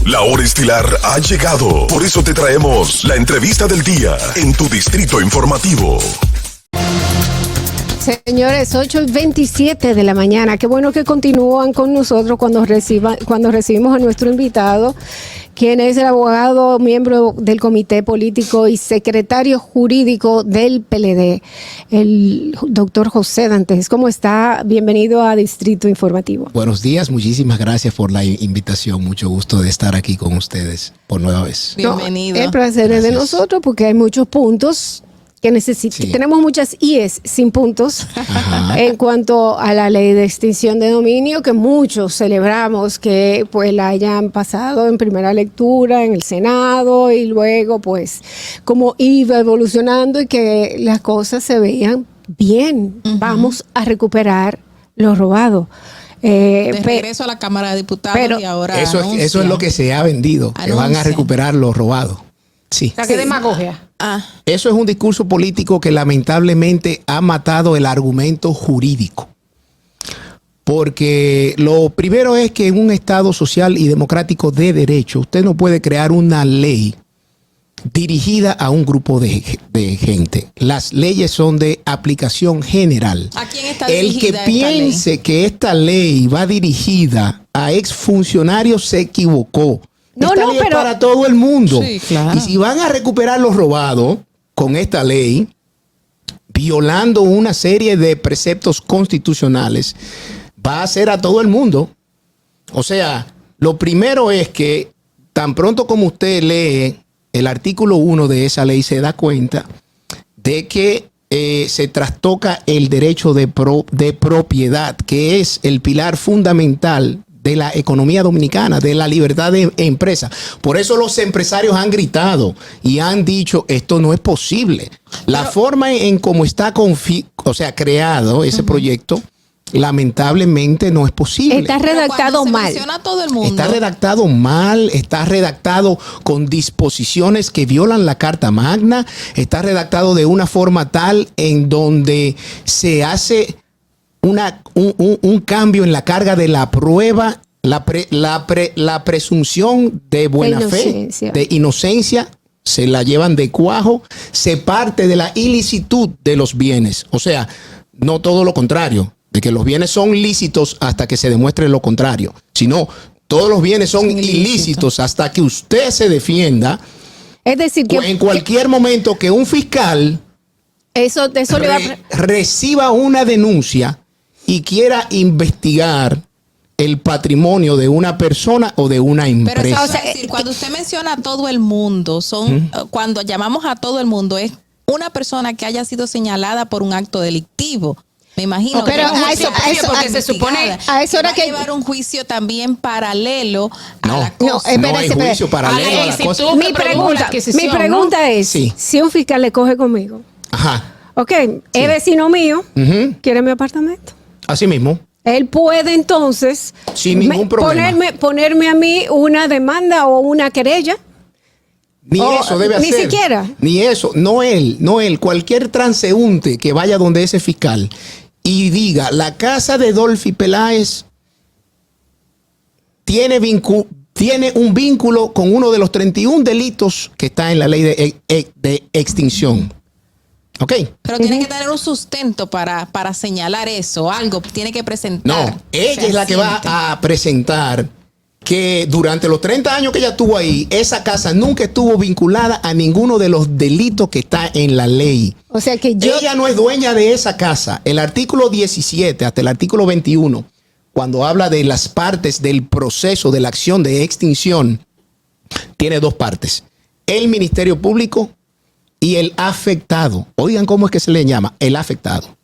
La hora estilar ha llegado. Por eso te traemos la entrevista del día en tu distrito informativo. Señores, 8:27 de la mañana. Qué bueno que continúan con nosotros cuando recibimos a nuestro invitado, quien es el abogado, miembro del comité político y secretario jurídico del PLD, el doctor José Dantes. ¿Cómo está? Bienvenido a Distrito Informativo. Buenos días, muchísimas gracias por la invitación. Mucho gusto de estar aquí con ustedes por nueva vez. Bienvenido. El placer es de nosotros porque hay muchos puntos que tenemos muchas IES sin puntos. Ajá. En cuanto a la ley de extinción de dominio, que muchos celebramos que pues la hayan pasado en primera lectura en el Senado y luego pues como iba evolucionando y que las cosas se veían bien. Vamos a recuperar lo robado. De regreso a la Cámara de Diputados y ahora eso es lo que se ha vendido, que van a recuperar lo robado. Sí. ¿Qué demagogia? Eso es un discurso político que lamentablemente ha matado el argumento jurídico. Porque lo primero es que en un Estado social y democrático de derecho, usted no puede crear una ley dirigida a un grupo de gente. Las leyes son de aplicación general. ¿A quién está El que piense que esta ley va dirigida a exfuncionarios se equivocó. Esta ley es para todo el mundo. Sí, claro. Y si van a recuperar lo robado con esta ley, violando una serie de preceptos constitucionales, va a ser a todo el mundo. O sea, lo primero es que tan pronto como usted lee el artículo 1 de esa ley, se da cuenta de que se trastoca el derecho de propiedad, que es el pilar fundamental de la economía dominicana, de la libertad de empresa. Por eso los empresarios han gritado y han dicho, esto no es posible. La forma en cómo está creado ese proyecto, lamentablemente no es posible. Está redactado mal. Todo el mundo. Está redactado mal, está redactado con disposiciones que violan la Carta Magna, está redactado de una forma tal en donde se hace un cambio en la carga de la prueba, la presunción de buena fe, de inocencia, se la llevan de cuajo, se parte de la ilicitud de los bienes. O sea, no todo lo contrario, de que los bienes son lícitos hasta que se demuestre lo contrario, sino todos los bienes son ilícitos hasta que usted se defienda. Es decir, que en cualquier momento que un fiscal reciba una denuncia y quiera investigar el patrimonio de una persona o de una empresa. Pero eso, es decir, cuando usted menciona a todo el mundo, cuando llamamos a todo el mundo, es una persona que haya sido señalada por un acto delictivo. Me imagino. Pero porque se supone a eso era que llevar un juicio también paralelo a la cosa. No hay juicio paralelo a la cosa. Mi pregunta es, si un fiscal le coge conmigo, es vecino mío, quiere mi apartamento. Así mismo. Él puede entonces sin ningún problema ponerme a mí una demanda o una querella. Eso debe hacer. Ni siquiera. Ni eso. No él. Cualquier transeúnte que vaya donde ese fiscal y diga, la casa de Dolphy Peláez tiene un vínculo con uno de los 31 delitos que está en la ley de extinción. ¿Ok? Pero tiene que tener un sustento para señalar eso, algo tiene que presentar. No, ella es la que va a presentar que durante los 30 años que ella estuvo ahí, esa casa nunca estuvo vinculada a ninguno de los delitos que está en la ley. O sea que ella no es dueña de esa casa. El artículo 17 hasta el artículo 21, cuando habla de las partes del proceso de la acción de extinción, tiene dos partes. El Ministerio Público y el afectado. Oigan cómo es que se le llama, el afectado.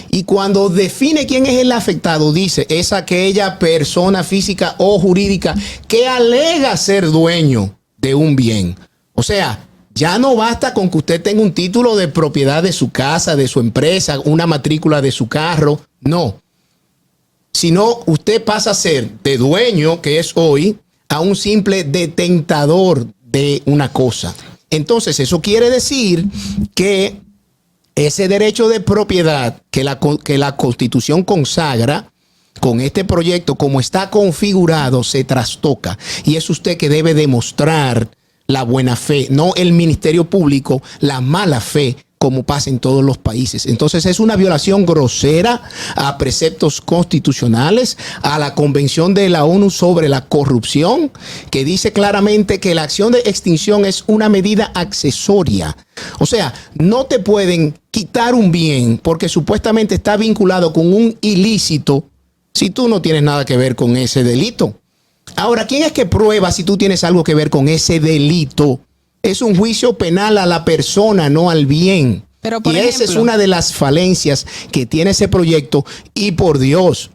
Y cuando define quién es el afectado, dice, es aquella persona física o jurídica que alega ser dueño de un bien. O sea, ya no basta con que usted tenga un título de propiedad de su casa, de su empresa, una matrícula de su carro. No. Sino usted pasa a ser de dueño, que es hoy, a un simple detentador de una cosa. Entonces, eso quiere decir que ese derecho de propiedad que la Constitución consagra con este proyecto, como está configurado, se trastoca. Y es usted que debe demostrar la buena fe, no el Ministerio Público, la mala fe, como pasa en todos los países. Entonces es una violación grosera a preceptos constitucionales, a la Convención de la ONU sobre la corrupción, que dice claramente que la acción de extinción es una medida accesoria. O sea, no te pueden quitar un bien porque supuestamente está vinculado con un ilícito si tú no tienes nada que ver con ese delito. Ahora, ¿quién es que prueba si tú tienes algo que ver con ese delito? Es un juicio penal a la persona, no al bien. Pero por esa es una de las falencias que tiene ese proyecto. Y por Dios,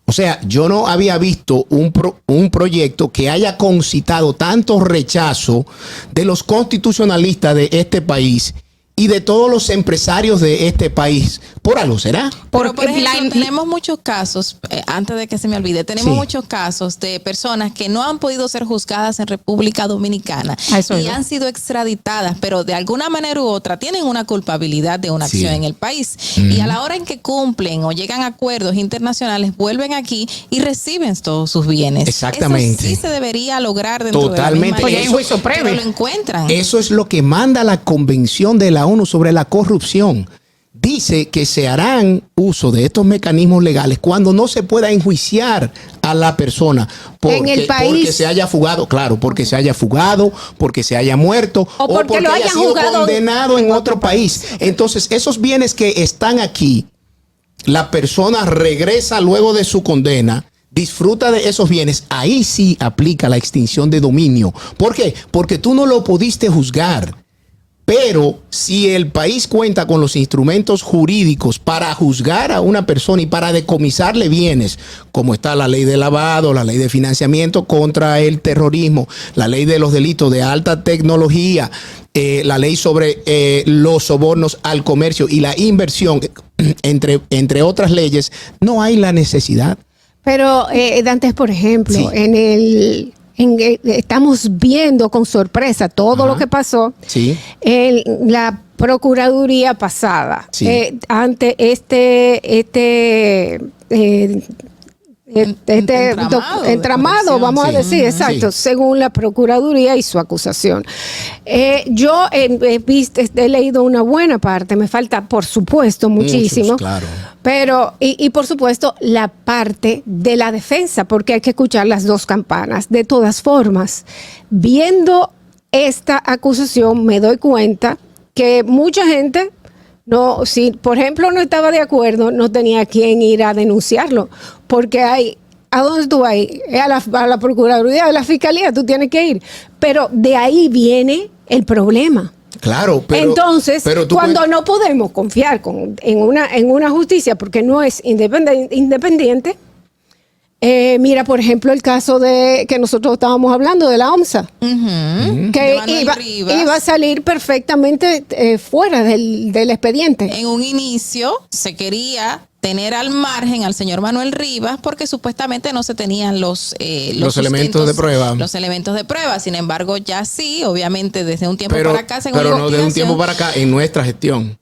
o sea, yo no había visto un proyecto que haya concitado tanto rechazo de los constitucionalistas de este país y de todos los empresarios de este país. Por algo será. Pero, por ejemplo, tenemos muchos casos, antes de que se me olvide, tenemos muchos casos de personas que no han podido ser juzgadas en República Dominicana y han sido extraditadas, pero de alguna manera u otra tienen una culpabilidad de una acción en el país. Y a la hora en que cumplen o llegan a acuerdos internacionales, vuelven aquí y reciben todos sus bienes. Exactamente. Eso sí se debería lograr dentro totalmente. de la misma ley, pero lo encuentran. Eso es lo que manda la Convención de la ONU sobre la corrupción. Dice que se harán uso de estos mecanismos legales cuando no se pueda enjuiciar a la persona porque se haya fugado, claro, porque se haya fugado, porque se haya muerto o porque lo haya sido condenado en otro país. Entonces, esos bienes que están aquí, la persona regresa luego de su condena, disfruta de esos bienes, ahí sí aplica la extinción de dominio. ¿Por qué? Porque tú no lo pudiste juzgar. Pero si el país cuenta con los instrumentos jurídicos para juzgar a una persona y para decomisarle bienes, como está la ley de lavado, la ley de financiamiento contra el terrorismo, la ley de los delitos de alta tecnología, la ley sobre los sobornos al comercio y la inversión, entre otras leyes, no hay la necesidad. Pero, Dantes, por ejemplo, estamos viendo con sorpresa todo lo que pasó en la Procuraduría pasada ante entramado, vamos a decir, exacto, según la Procuraduría y su acusación. Yo he leído una buena parte, me falta, por supuesto, muchísimo. Claro. Pero, y por supuesto, la parte de la defensa, porque hay que escuchar las dos campanas. De todas formas, viendo esta acusación, me doy cuenta que mucha gente, si por ejemplo no estaba de acuerdo, no tenía a quién ir a denunciarlo, porque ¿a dónde tú vas? A la Procuraduría, a la Fiscalía, tú tienes que ir. Pero de ahí viene el problema. Claro, pero entonces, cuando no podemos confiar en una justicia porque no es independiente, mira, por ejemplo, el caso de que nosotros estábamos hablando de la OMSA, que iba a salir perfectamente fuera del expediente. En un inicio se quería tener al margen al señor Manuel Rivas porque supuestamente no se tenían los elementos de prueba. Los elementos de prueba. Sin embargo, ya sí, obviamente desde un tiempo para acá. Pero no de un tiempo para acá, en nuestra gestión.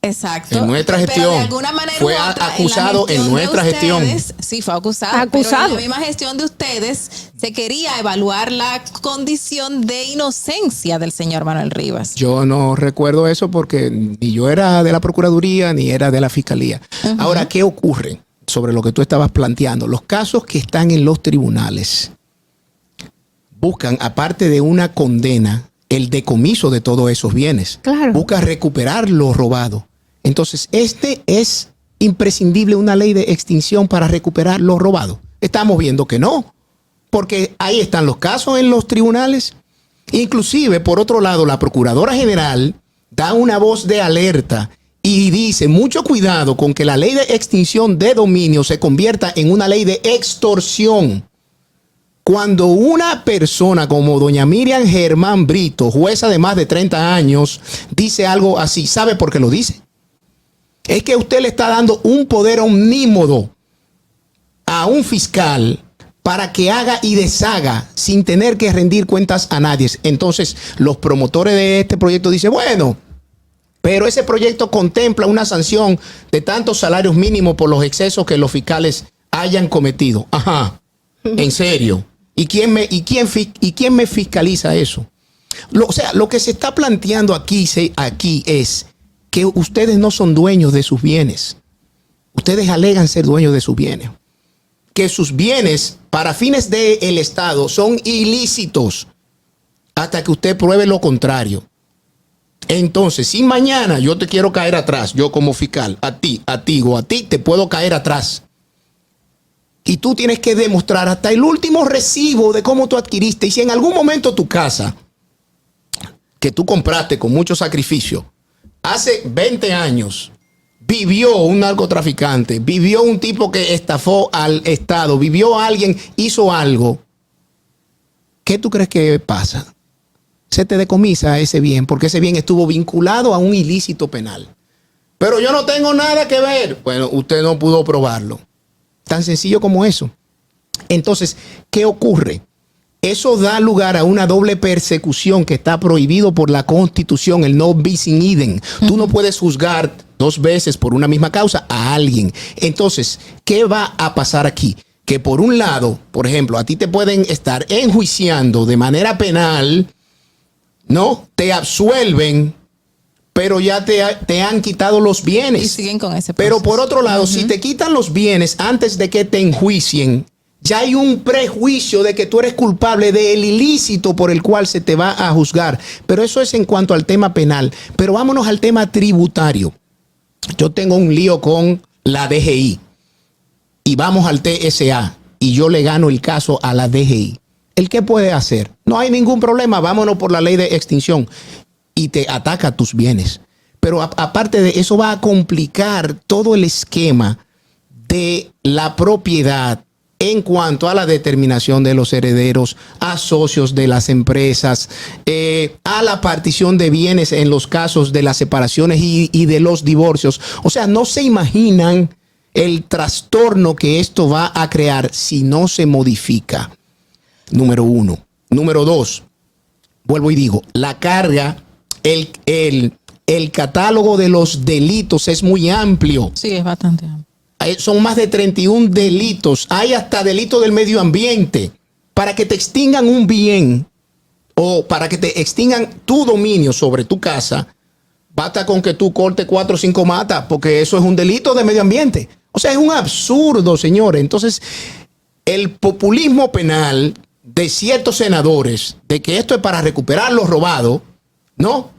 Exacto. En nuestra gestión. Pero de alguna manera fue acusado en nuestra gestión. Sí, fue acusado. Pero en la misma gestión de ustedes se quería evaluar la condición de inocencia del señor Manuel Rivas. Yo no recuerdo eso porque ni yo era de la Procuraduría ni era de la Fiscalía. Ahora, ¿qué ocurre sobre lo que tú estabas planteando? Los casos que están en los tribunales buscan, aparte de una condena, el decomiso de todos esos bienes. Claro. Busca recuperar lo robado. Entonces, es imprescindible una ley de extinción para recuperar lo robado. Estamos viendo que no, porque ahí están los casos en los tribunales. Inclusive, por otro lado, la Procuradora General da una voz de alerta y dice, mucho cuidado con que la ley de extinción de dominio se convierta en una ley de extorsión. Cuando una persona como doña Miriam Germán Brito, jueza de más de 30 años, dice algo así, ¿sabe por qué lo dice? Es que usted le está dando un poder omnímodo a un fiscal para que haga y deshaga sin tener que rendir cuentas a nadie. Entonces, los promotores de este proyecto dicen, bueno, pero ese proyecto contempla una sanción de tantos salarios mínimos por los excesos que los fiscales hayan cometido. Ajá, en serio. ¿Y quién me fiscaliza eso? O sea, lo que se está planteando aquí es que ustedes no son dueños de sus bienes. Ustedes alegan ser dueños de sus bienes. Que sus bienes, para fines del Estado, son ilícitos hasta que usted pruebe lo contrario. Entonces, si mañana yo te quiero caer atrás, yo como fiscal, a ti te puedo caer atrás. Y tú tienes que demostrar hasta el último recibo de cómo tú adquiriste. Y si en algún momento tu casa, que tú compraste con mucho sacrificio, hace 20 años, vivió un narcotraficante, vivió un tipo que estafó al Estado, vivió a alguien, hizo algo, ¿qué tú crees que pasa? Se te decomisa ese bien, porque ese bien estuvo vinculado a un ilícito penal. Pero yo no tengo nada que ver. Bueno, usted no pudo probarlo. Tan sencillo como eso. Entonces, ¿qué ocurre? Eso da lugar a una doble persecución que está prohibido por la Constitución, el no bis in idem. Tú no puedes juzgar 2 veces por una misma causa a alguien. Entonces, ¿qué va a pasar aquí? Que por un lado, por ejemplo, a ti te pueden estar enjuiciando de manera penal, ¿no? Te absuelven, pero ya te han quitado los bienes. Y siguen con ese proceso. Pero por otro lado, si te quitan los bienes antes de que te enjuicien, ya hay un prejuicio de que tú eres culpable del ilícito por el cual se te va a juzgar. Pero eso es en cuanto al tema penal. Pero vámonos al tema tributario. Yo tengo un lío con la DGI y vamos al TSA y yo le gano el caso a la DGI. ¿El qué puede hacer? No hay ningún problema. Vámonos por la ley de extinción y te ataca tus bienes. Pero aparte de eso va a complicar todo el esquema de la propiedad en cuanto a la determinación de los herederos, a socios de las empresas, a la partición de bienes en los casos de las separaciones y de los divorcios. O sea, no se imaginan el trastorno que esto va a crear si no se modifica. Número 1. Número 2. Vuelvo y digo, la carga, el catálogo de los delitos es muy amplio. Sí, es bastante amplio. Son más de 31 delitos. Hay hasta delito del medio ambiente. Para que te extingan un bien o para que te extingan tu dominio sobre tu casa, basta con que tú cortes 4 o 5 matas, porque eso es un delito de medio ambiente. O sea, es un absurdo, señores. Entonces, el populismo penal de ciertos senadores, de que esto es para recuperar lo robado, ¿no?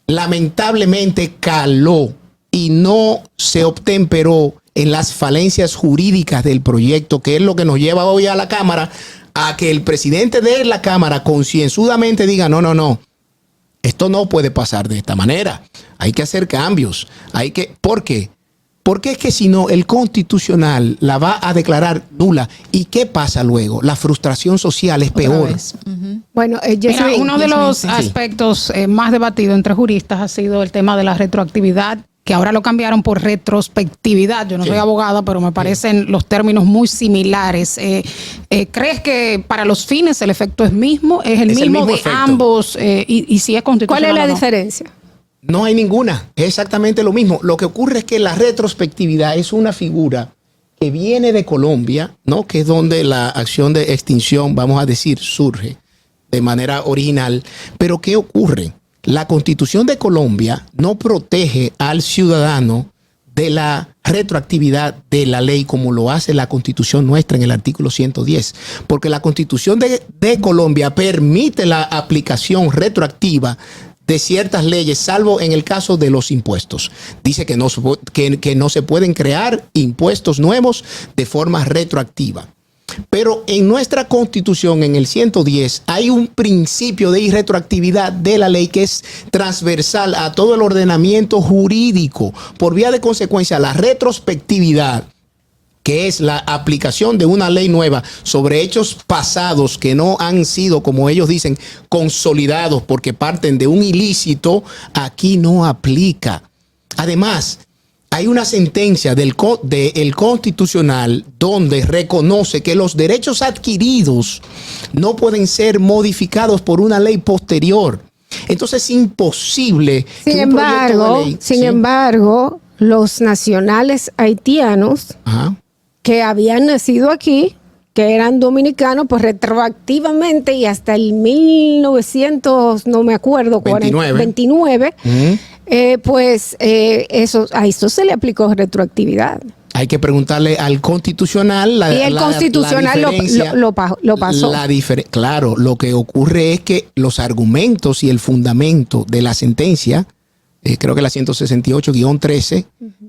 Lamentablemente caló y no se obtemperó en las falencias jurídicas del proyecto, que es lo que nos lleva hoy a la Cámara, a que el presidente de la Cámara concienzudamente diga, no, esto no puede pasar de esta manera. Hay que hacer cambios. ¿Por qué? Porque es que si no, el Constitucional la va a declarar nula. ¿Y qué pasa luego? La frustración social es peor. Bueno, uno de los aspectos más debatidos entre juristas ha sido el tema de la retroactividad, que ahora lo cambiaron por retrospectividad. Yo no soy abogada, pero me parecen los términos muy similares. ¿Crees que para los fines el efecto es mismo? ¿Es el mismo de efecto. Ambos? Y si es constitucional. ¿Cuál es la diferencia? No hay ninguna. Es exactamente lo mismo. Lo que ocurre es que la retrospectividad es una figura que viene de Colombia, ¿no? Que es donde la acción de extinción, vamos a decir, surge de manera original. Pero ¿qué ocurre? La Constitución de Colombia no protege al ciudadano de la retroactividad de la ley como lo hace la Constitución nuestra en el artículo 110. Porque la Constitución de Colombia permite la aplicación retroactiva de ciertas leyes, salvo en el caso de los impuestos. Dice que no se pueden crear impuestos nuevos de forma retroactiva. Pero en nuestra Constitución, en el 110, hay un principio de irretroactividad de la ley que es transversal a todo el ordenamiento jurídico. Por vía de consecuencia, la retrospectividad, que es la aplicación de una ley nueva sobre hechos pasados que no han sido, como ellos dicen, consolidados porque parten de un ilícito, aquí no aplica. Además, hay una sentencia del Constitucional donde reconoce que los derechos adquiridos no pueden ser modificados por una ley posterior. Entonces es imposible. Sin embargo, los nacionales haitianos que habían nacido aquí, que eran dominicanos, pues retroactivamente y hasta el 1900, no me acuerdo, 29, pues a esto se le aplicó retroactividad. Hay que preguntarle al constitucional. Y el constitucional lo pasó. Claro, lo que ocurre es que los argumentos y el fundamento de la sentencia, creo que la 168-13,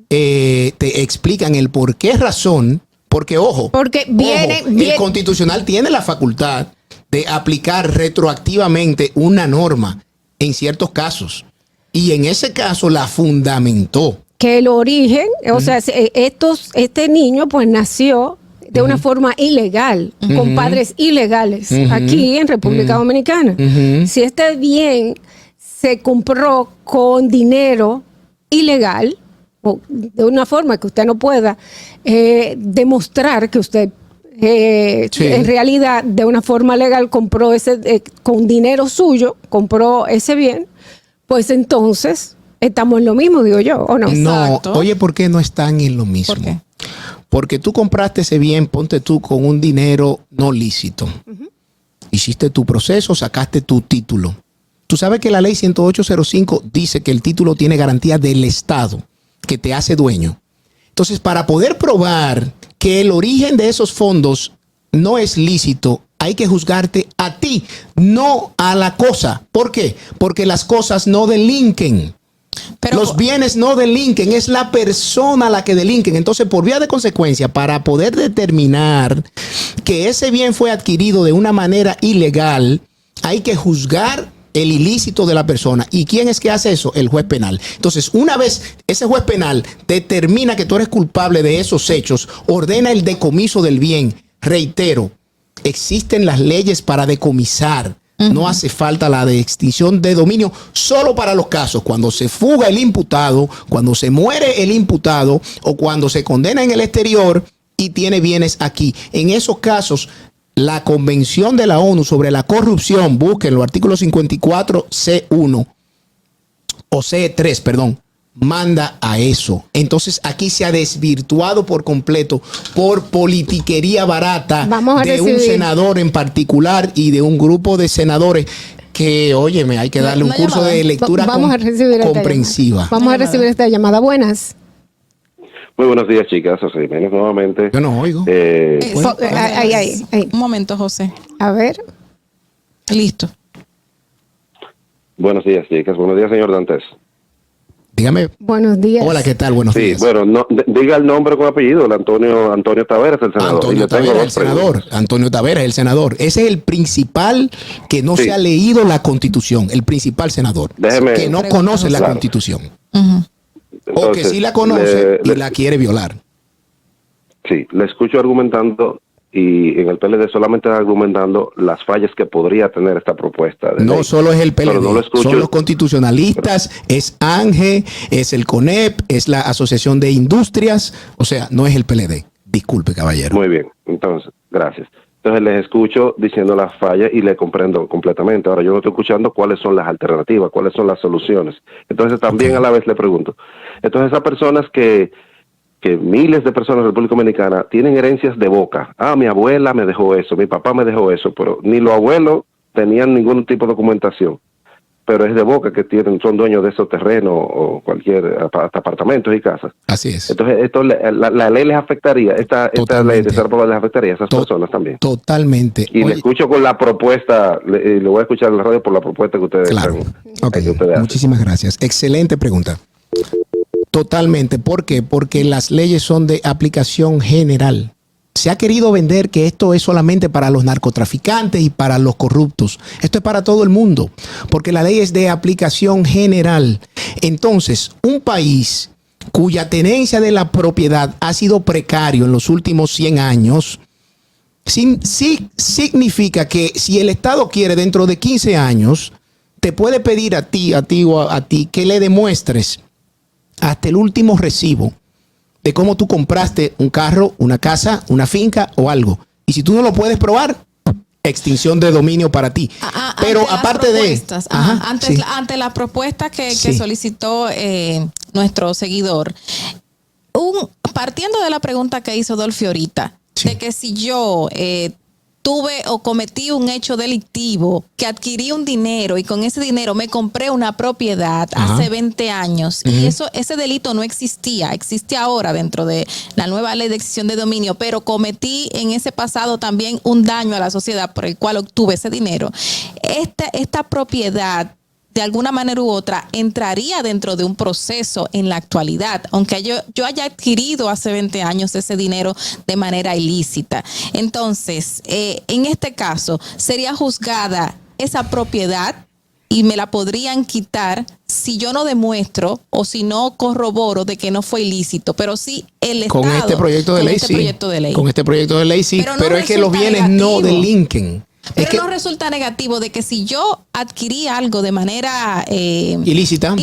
te explican el por qué razón, porque el constitucional tiene la facultad de aplicar retroactivamente una norma en ciertos casos. Y en ese caso la fundamentó. Que el origen, o sea, este niño pues nació de una forma ilegal, con padres ilegales, aquí en República Dominicana. Si este bien se compró con dinero ilegal, o de una forma que usted no pueda demostrar que usted en realidad de una forma legal compró con dinero suyo, compró ese bien, pues entonces estamos en lo mismo, digo yo, ¿o no? No, oye, ¿por qué no están en lo mismo? ¿Por qué? Porque tú compraste ese bien, ponte tú, con un dinero no lícito. Hiciste tu proceso, sacaste tu título. Tú sabes que la ley 10805 dice que el título tiene garantía del Estado, que te hace dueño. Entonces, para poder probar que el origen de esos fondos no es lícito, hay que juzgarte a ti, no a la cosa. ¿Por qué? Porque las cosas no delinquen. Pero los bienes no delinquen, es la persona la que delinquen. Entonces, por vía de consecuencia, para poder determinar que ese bien fue adquirido de una manera ilegal, hay que juzgar el ilícito de la persona. ¿Y quién es que hace eso? El juez penal. Entonces, una vez ese juez penal determina que tú eres culpable de esos hechos, ordena el decomiso del bien. Reitero, existen las leyes para decomisar. No hace falta la de extinción de dominio solo para los casos cuando se fuga el imputado, cuando se muere el imputado o cuando se condena en el exterior y tiene bienes aquí. En esos casos, la Convención de la ONU sobre la corrupción, búsquenlo, artículo 54 C1 o C3, perdón, manda a eso. Entonces aquí se ha desvirtuado por completo por politiquería barata de un senador en particular y de un grupo de senadores que, óyeme, hay que darle un curso de lectura comprensiva. Vamos a recibir esta llamada. Buenas. Muy buenos días, chicas. José Jiménez nuevamente. Yo no oigo. Un momento, José. A ver. Listo. Buenos días, chicas. Buenos días, señor Dantes. Dígame. Buenos días. Hola, ¿qué tal? Buenos días. Bueno, diga el nombre con apellido. El Antonio Taveras, el senador. Antonio Taveras, el senador. Antonio Taveras, el senador. Ese es el principal que no se ha leído la Constitución. El principal senador. Que no conoce la Constitución. O que sí la conoce y la quiere violar. Sí, le escucho argumentando y en el PLD solamente argumentando las fallas que podría tener esta propuesta. No solo es el PLD, son los constitucionalistas, es ANGE, es el CONEP, es la Asociación de Industrias, o sea, no es el PLD. Disculpe, caballero. Muy bien, entonces, gracias. Entonces les escucho diciendo las fallas y le comprendo completamente. Ahora yo no estoy escuchando cuáles son las alternativas, cuáles son las soluciones. Entonces también a la vez le pregunto. Entonces esas personas que miles de personas en la República Dominicana tienen herencias de boca. Mi abuela me dejó eso, mi papá me dejó eso, pero ni los abuelos tenían ningún tipo de documentación. Pero es de boca que son dueños de esos terrenos o cualquier apartamentos y casas. Así es. Entonces esto la ley les afectaría, esta ley de ser les afectaría a esas personas también. Totalmente. Y le escucho con la propuesta, le voy a escuchar en la radio por la propuesta que ustedes hacen. Muchísimas gracias. Excelente pregunta. Totalmente. ¿Por qué? Porque las leyes son de aplicación general. Se ha querido vender que esto es solamente para los narcotraficantes y para los corruptos. Esto es para todo el mundo, porque la ley es de aplicación general. Entonces, un país cuya tenencia de la propiedad ha sido precario en los últimos 100 años, sí significa que si el Estado quiere dentro de 15 años, te puede pedir a ti que le demuestres hasta el último recibo de cómo tú compraste un carro, una casa, una finca o algo. Y si tú no lo puedes probar, extinción de dominio para ti. Pero aparte de... Ante la propuesta que solicitó nuestro seguidor, partiendo de la pregunta que hizo Dolphy ahorita, sí, de que si yo tuve o cometí un hecho delictivo, que adquirí un dinero y con ese dinero me compré una propiedad hace 20 años y ese delito no existía, existe ahora dentro de la nueva ley de extinción de dominio, pero cometí en ese pasado también un daño a la sociedad por el cual obtuve ese dinero. Esta propiedad, de alguna manera u otra, entraría dentro de un proceso en la actualidad, aunque yo haya adquirido hace 20 años ese dinero de manera ilícita. Entonces, en este caso, sería juzgada esa propiedad y me la podrían quitar si yo no demuestro o si no corroboro de que no fue ilícito, pero sí el Estado. Con este proyecto de ley, sí. Con este proyecto de ley, sí. Pero es que los bienes no delinquen. Pero no resulta negativo de que si yo adquirí algo de manera ilícita,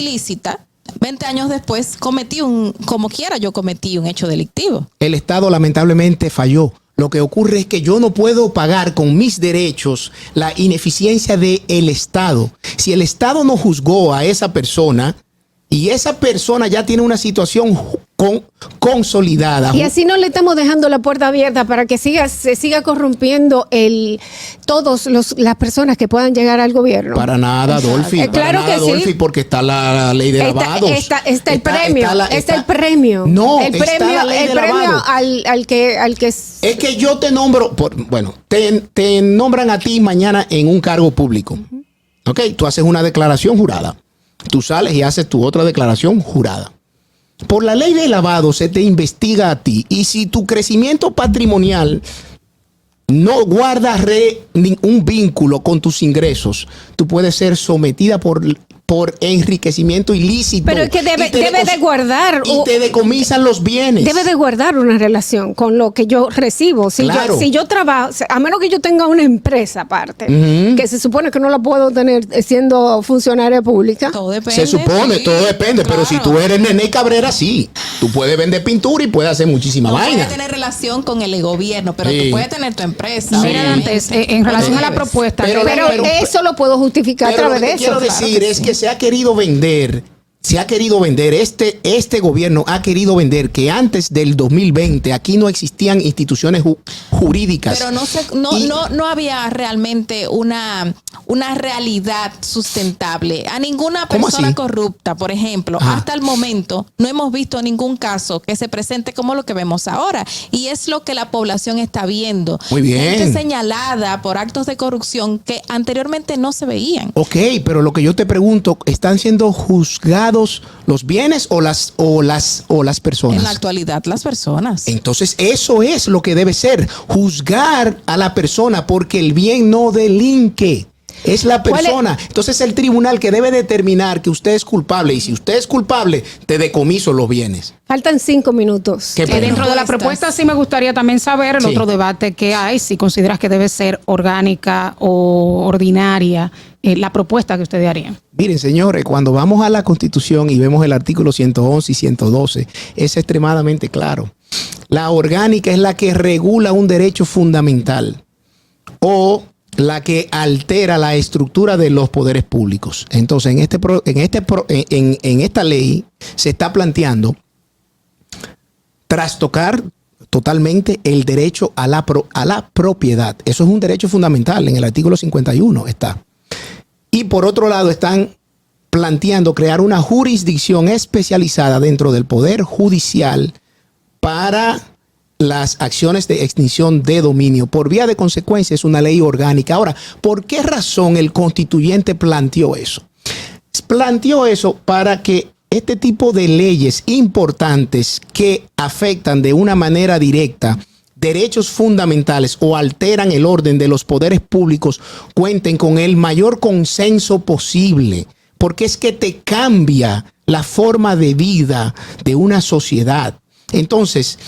20 años después como quiera yo cometí un hecho delictivo. El Estado lamentablemente falló. Lo que ocurre es que yo no puedo pagar con mis derechos la ineficiencia del Estado. Si el Estado no juzgó a esa persona y esa persona ya tiene una situación consolidada. Y así no le estamos dejando la puerta abierta para que se siga corrompiendo todas las personas que puedan llegar al gobierno. Para nada, Dolphy. Claro que Dolphy, sí. Porque está la ley de lavados. Está el premio. Está el premio. No, el premio al que es que yo te nombro, te nombran a ti mañana en un cargo público. Ok, tú haces una declaración jurada. Tú sales y haces tu otra declaración jurada. Por la ley de lavado se te investiga a ti. Y si tu crecimiento patrimonial no guarda un vínculo con tus ingresos, tú puedes ser sometida por enriquecimiento ilícito. Pero es que debe de guardar. Y te decomisan los bienes. Debe de guardar una relación con lo que yo recibo. Si yo trabajo, a menos que yo tenga una empresa aparte, que se supone que no la puedo tener siendo funcionaria pública. Todo depende. Se supone, todo depende. Claro. Pero si tú eres Nene Cabrera, sí. Tú puedes vender pintura y puedes hacer muchísima vaina. No puedes tener relación con el gobierno, pero tú puedes tener tu empresa. Mira, antes, en relación a la propuesta. Pero eso lo puedo justificar a través de eso. Quiero decir es que se ha querido vender, este gobierno ha querido vender que antes del 2020 aquí no existían instituciones jurídicas. Pero no había realmente una realidad sustentable. A ninguna persona corrupta, por ejemplo, hasta el momento no hemos visto ningún caso que se presente como lo que vemos ahora. Y es lo que la población está viendo. Muy bien. Gente señalada por actos de corrupción que anteriormente no se veían. Ok, pero lo que yo te pregunto, ¿están siendo juzgados los bienes o las personas? En la actualidad, las personas. Entonces, eso es lo que debe ser, juzgar a la persona porque el bien no delinque. Es la persona. Entonces, el tribunal que debe determinar que usted es culpable. Y si usted es culpable, te decomiso los bienes. Faltan 5 minutos. Dentro de la propuesta sí me gustaría también saber el otro debate que hay, si consideras que debe ser orgánica o ordinaria, la propuesta que ustedes harían. Miren, señores, cuando vamos a la Constitución y vemos el artículo 111 y 112, es extremadamente claro. La orgánica es la que regula un derecho fundamental o la que altera la estructura de los poderes públicos. Entonces, en esta ley se está planteando trastocar totalmente el derecho a la propiedad. Eso es un derecho fundamental, en el artículo 51 está. Y por otro lado están planteando crear una jurisdicción especializada dentro del Poder Judicial para las acciones de extinción de dominio. Por vía de consecuencia es una ley orgánica. Ahora, ¿por qué razón el constituyente planteó eso? Planteó eso para que este tipo de leyes importantes que afectan de una manera directa derechos fundamentales o alteran el orden de los poderes públicos cuenten con el mayor consenso posible, porque es que te cambia la forma de vida de una sociedad. Entonces,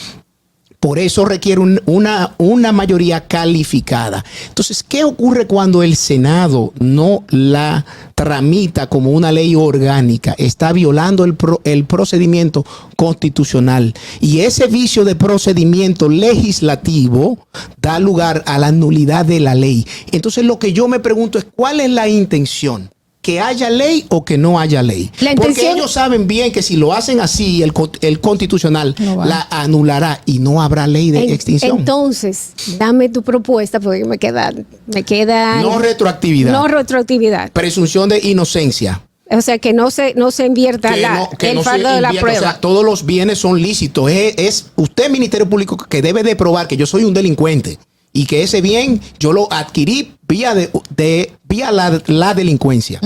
por eso requiere una mayoría calificada. Entonces, ¿qué ocurre cuando el Senado no la tramita como una ley orgánica? Está violando el procedimiento constitucional. Y ese vicio de procedimiento legislativo da lugar a la nulidad de la ley. Entonces, lo que yo me pregunto es, ¿cuál es la intención? que haya ley o que no haya ley. Porque ellos saben bien que si lo hacen así, el constitucional la anulará y no habrá ley de extinción. Entonces, dame tu propuesta porque me queda no retroactividad. No retroactividad. Presunción de inocencia. O sea, que no se invierta el fardo de la prueba. O sea, todos los bienes son lícitos. Es usted, Ministerio Público, que debe de probar que yo soy un delincuente y que ese bien yo lo adquirí vía la delincuencia.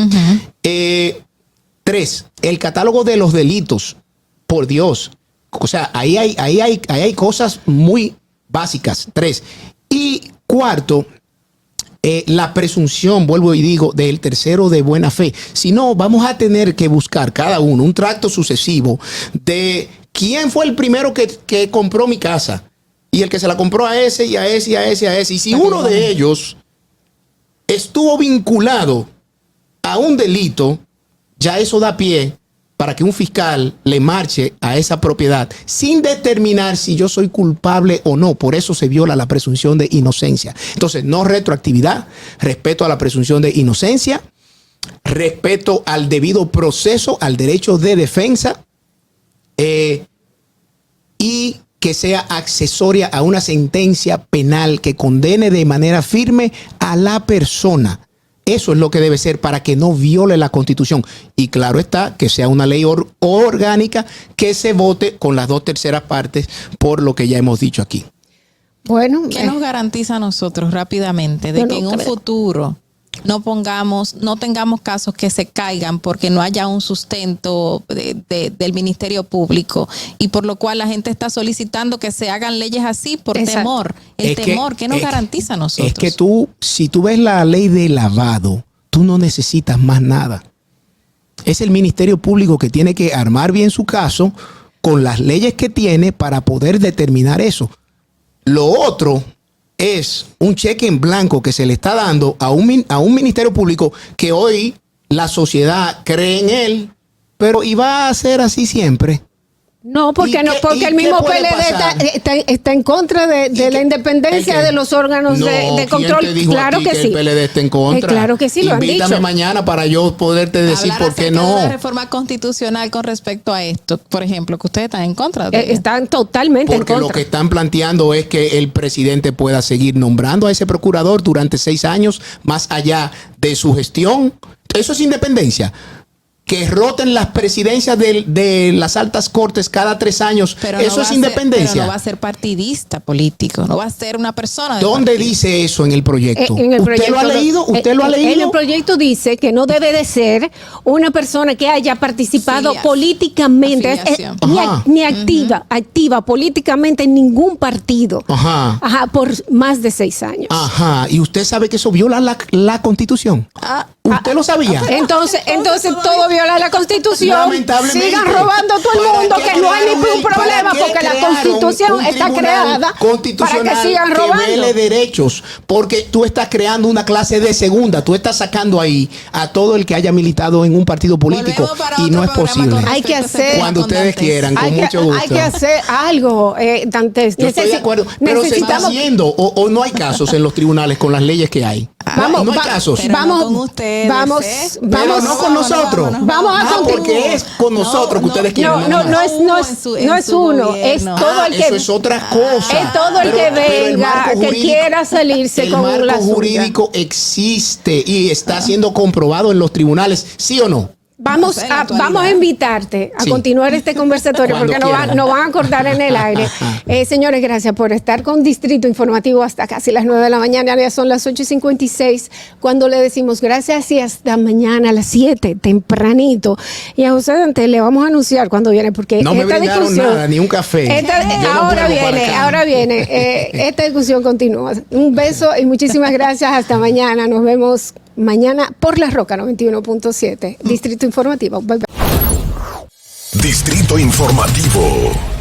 3, el catálogo de los delitos. Por Dios. O sea, ahí hay cosas muy básicas. 3. Y 4, la presunción, vuelvo y digo, del tercero de buena fe. Si no, vamos a tener que buscar cada uno un tracto sucesivo de quién fue el primero que compró mi casa y el que se la compró a ese y a ese y a ese y a ese. Y si uno de ellos estuvo vinculado a un delito, ya eso da pie para que un fiscal le marche a esa propiedad sin determinar si yo soy culpable o no. Por eso se viola la presunción de inocencia. Entonces, no retroactividad, respeto a la presunción de inocencia, respeto al debido proceso, al derecho de defensa, y que sea accesoria a una sentencia penal que condene de manera firme a la persona. Eso es lo que debe ser para que no viole la Constitución. Y claro está, que sea una ley orgánica que se vote con las 2/3 partes, por lo que ya hemos dicho aquí. Bueno, ¿qué nos garantiza a nosotros rápidamente de que en un futuro no tengamos casos que se caigan porque no haya un sustento del Ministerio Público y por lo cual la gente está solicitando que se hagan leyes así por temor? ¿Qué nos garantiza a nosotros? Es que si tú ves la ley de lavado, tú no necesitas más nada. Es el Ministerio Público que tiene que armar bien su caso con las leyes que tiene para poder determinar eso. Lo otro es un cheque en blanco que se le está dando a un Ministerio Público que hoy la sociedad cree en él, pero ¿iba a ser así siempre? No, porque el mismo PLD está en contra de la independencia de los órganos de control. ¿Quién te dijo claro a ti que que sí. el PLD está en contra? Claro que sí, lo han dicho. Invítame mañana para yo poderte decir por qué no. De la reforma constitucional con respecto a esto, por ejemplo, que ustedes están en contra de ella. Están totalmente en contra. Porque lo que están planteando es que el presidente pueda seguir nombrando a ese procurador durante 6 años, más allá de su gestión. Eso es independencia. Que roten las presidencias de las altas cortes cada 3 años. Eso es independencia. Pero no va a ser partidista político, no va a ser una persona. ¿Dónde dice eso en el proyecto? ¿Usted lo ha leído? ¿Usted lo ha leído? En el proyecto dice que no debe de ser una persona que haya participado políticamente, ni activa políticamente en ningún partido. Por más de 6 años. ¿Y usted sabe que eso viola la Constitución? ¿Usted lo sabía? Entonces todo viola la Constitución. Lamentablemente. Sigan robando todo el mundo, que no hay ningún problema, porque la Constitución está creada para que sigan robando. Que vele derechos, porque tú estás creando una clase de segunda. Tú estás sacando ahí a todo el que haya militado en un partido político y no es posible. Hay que hacer cuando ustedes quieran, con mucho gusto. Hay que hacer algo, Dantes. Yo estoy de acuerdo, pero se está haciendo o no hay casos en los tribunales con las leyes que hay. No hay casos. Pero no con nosotros. Vamos a porque es con nosotros que ustedes quieren. No es uno, es todo el que. Eso es otra cosa. Es todo el que venga, que quiera salirse con la suya. El marco jurídico existe y está siendo comprobado en los tribunales, ¿sí o no? Vamos a invitarte a continuar este conversatorio porque nos van a cortar en el aire. Señores, gracias por estar con Distrito Informativo hasta casi las 9 de la mañana. Ya son las 8:56 cuando le decimos gracias y hasta mañana a las 7, tempranito. Y a José Dantes le vamos a anunciar cuando viene porque no me brindaron nada, ni un café. Ahora viene. Esta discusión continúa. Un beso y muchísimas gracias. Hasta mañana. Nos vemos mañana por La Roca 91.7. Distrito Informativo. Bye, bye. Distrito Informativo.